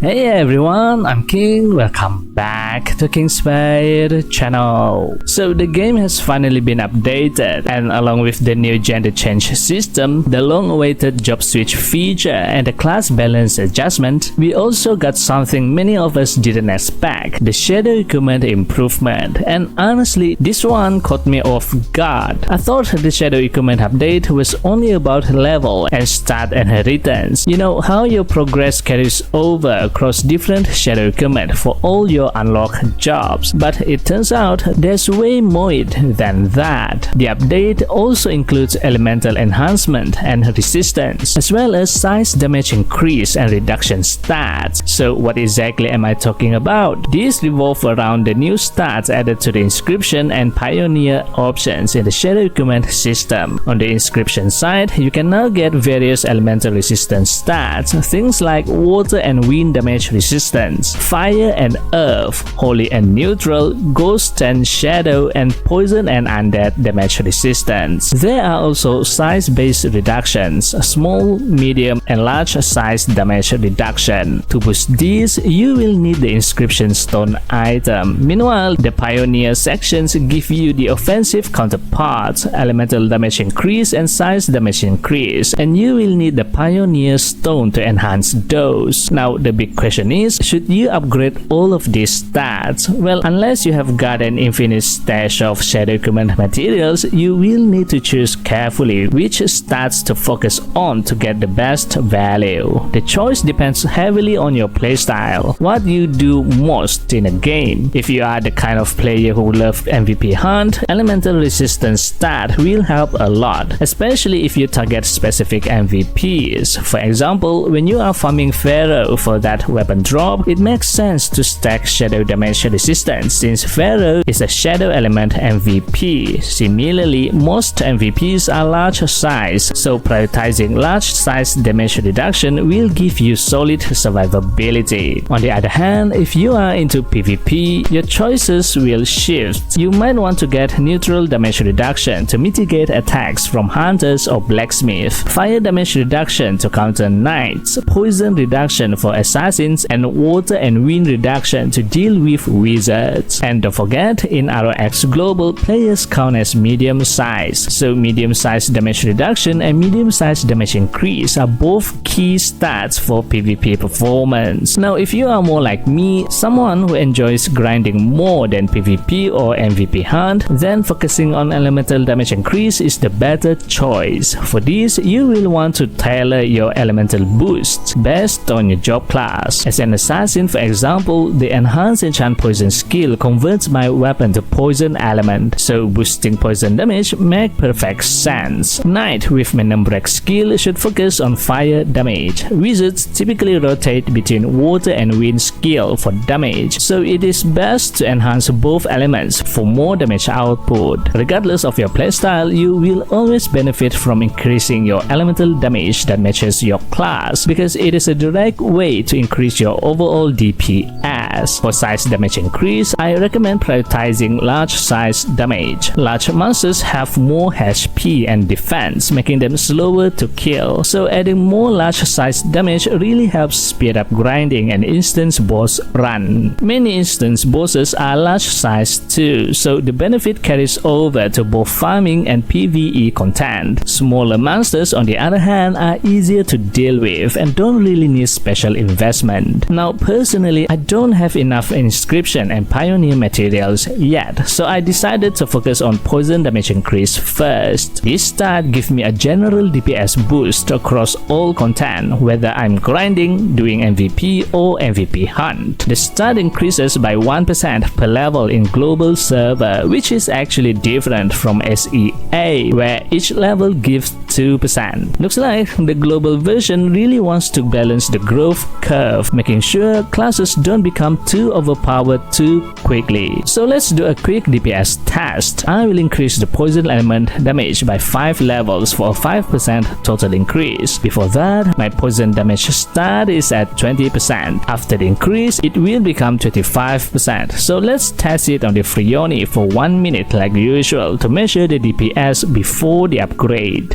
Hey everyone, I'm King. Welcome back to King Spade channel. So the game has finally been updated, and along with the new gender change system, the long-awaited job switch feature, and the class balance adjustment, we also got something many of us didn't expect: the shadow equipment improvement. And honestly, this one caught me off guard. I thought the shadow equipment update was only about level and stat inheritance. You know how your progress carries over across different shadow equipment for all your unlocked jobs, but it turns out there's way more than that. The update also includes elemental enhancement and resistance, as well as size damage increase and reduction stats. So what exactly am I talking about? These revolve around the new stats added to the inscription and pioneer options in the shadow equipment system. On the inscription side, you can now get various elemental resistance stats, things like water and wind damage resistance, fire and earth, holy and neutral, ghost and shadow, and poison and undead damage resistance. There are also size-based reductions, small, medium, and large size damage reduction. To boost these, you will need the inscription stone item. Meanwhile, the pioneer sections give you the offensive counterparts, elemental damage increase and size damage increase, and you will need the pioneer stone to enhance those. Now the big question is, should you upgrade all of these stats? Well, unless you have got an infinite stash of shadow equipment materials, you will need to choose carefully which stats to focus on to get the best value. The choice depends heavily on your playstyle, what you do most in a game. If you are the kind of player who loves MVP hunt, elemental resistance stat will help a lot, especially if you target specific MVPs. For example, when you are farming Pharaoh for that weapon drop, it makes sense to stack shadow damage resistance since Pharaoh is a shadow element MVP. Similarly, most MVPs are large size, so prioritizing large size damage reduction will give you solid survivability. On the other hand, if you are into PvP, your choices will shift. You might want to get neutral damage reduction to mitigate attacks from hunters or blacksmith, fire damage reduction to counter knights, poison reduction for assassins, and water and wind reduction to deal with wizards. And don't forget, in ROX Global, players count as medium size, so medium size damage reduction and medium size damage increase are both key stats for PvP performance. Now if you are more like me, someone who enjoys grinding more than PvP or MVP hunt, then focusing on elemental damage increase is the better choice. For this, you will want to tailor your elemental boosts based on your job class. As an assassin, for example, the enhanced enchant poison skill converts my weapon to poison element, so boosting poison damage makes perfect sense. Knight with Menembreak skill should focus on fire damage. Wizards typically rotate between water and wind skill for damage, so it is best to enhance both elements for more damage output. Regardless of your playstyle, you will always benefit from increasing your elemental damage that matches your class, because it is a direct way to increase your overall DPS. For size damage increase, I recommend prioritizing large size damage. Large monsters have more HP and defense, making them slower to kill, so adding more large size damage really helps speed up grinding and instance boss run. Many instance bosses are large size too, so the benefit carries over to both farming and PvE content. Smaller monsters, on the other hand, are easier to deal with and don't really need special investment. Now personally, I don't have enough inscription and pioneer materials yet, so I decided to focus on poison damage increase first. This stat gives me a general DPS boost across all content, whether I'm grinding, doing MVP, or MVP hunt. The stat increases by 1% per level in global server, which is actually different from SEA, where each level gives 2%. Looks like the global version really wants to balance the growth curve, making sure classes don't become too overpowered too quickly. So let's do a quick DPS test. I will increase the poison element damage by 5 levels for a 5% total increase. Before that, my poison damage stat is at 20%. After the increase, it will become 25%. So let's test it on the Frioni for 1 minute like usual to measure the DPS before the upgrade.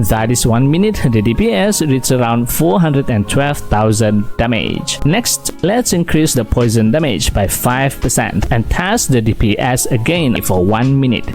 That is 1 minute, the DPS reaches around 412,000 damage. Next, let's increase the poison damage by 5% and test the DPS again for 1 minute.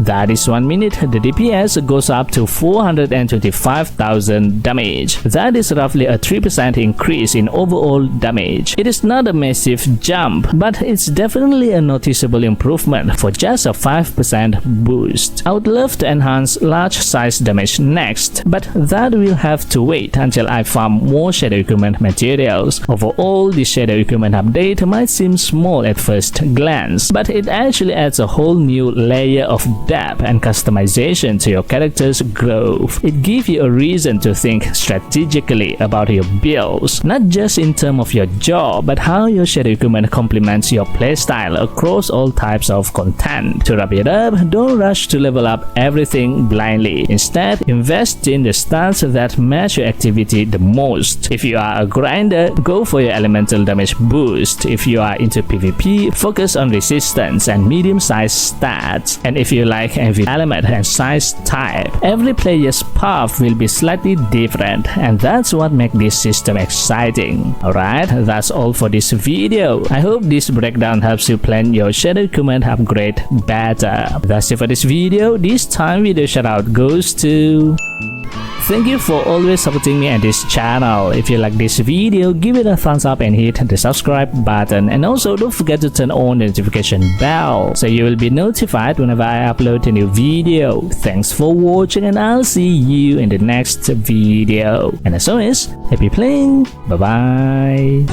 That is 1 minute, the DPS goes up to 425,000 damage. That is roughly a 3% increase in overall damage. It is not a massive jump, but it's definitely a noticeable improvement for just a 5% boost. I would love to enhance large size damage next, but that will have to wait until I farm more shadow equipment materials. Overall, the shadow equipment update might seem small at first glance, but it actually adds a whole new layer of depth and customization to your character's growth. It gives you a reason to think strategically about your builds, not just in terms of your job, but how your shadow equipment complements your playstyle across all types of content. To wrap it up, don't rush to level up everything blindly. Instead, invest in the stats that match your activity the most. If you are a grinder, go for your elemental damage boost. If you are into PvP, focus on resistance and medium-sized stats. And if you like every element and size type, every player's path will be slightly different, and that's what makes this system exciting. Alright, that's all for this video. I hope this breakdown helps you plan your shadow equipment upgrade better. That's it for this video. This time video shout out goes to... Thank you for always supporting me and this channel. If you like this video, give it a thumbs up and hit the subscribe button, and also don't forget to turn on the notification bell so you will be notified whenever I upload a new video. Thanks for watching, and I'll see you in the next video. And as always, happy playing. Bye bye.